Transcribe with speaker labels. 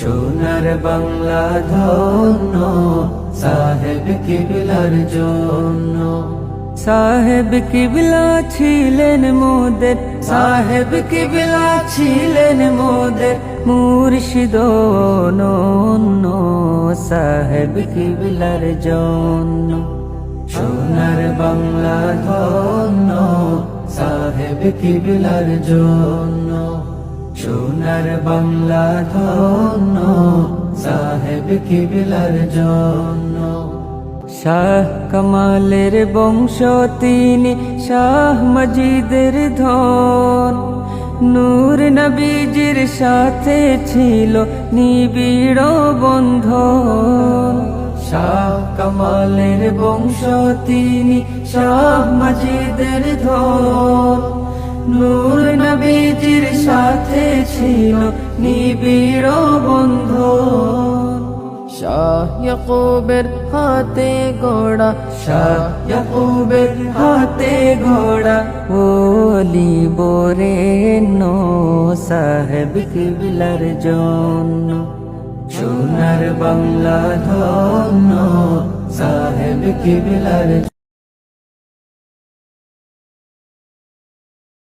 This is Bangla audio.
Speaker 1: সোনার বাংলা ধন্য সাহেব কিবলার জন্য। সাহেব কিবলা ছিলেন মোদের, সাহেব কিবলা ছিলেন মোদের মুর্শিদ অনন্য সাহেব কিবলার জন্য। সোনার বাংলা ধন্য সাহেব কিবলার জন্য। সোনার বাংলা ধন্য সাহেব কিবলার জন্য। শাহ কামালের বংশ তিনি, শাহ মজিদের ধন। নূর নবীজির সাথে ছিল নিবিড় বন্ধন। শাহ কামালের বংশ তিনি, শাহ মজিদের ধন। নূর নবীজির সাথে ছিল নিবিড় বন্ধন। শাহ ইয়াকুবের হাতে ঘোড়া, শাহ ইয়াকুবের হাতে ঘোড়া ওলি বরেণ্য সাহেব কিবলার জন্য। সোনার বাংলা ধন্য সাহেব কিবলার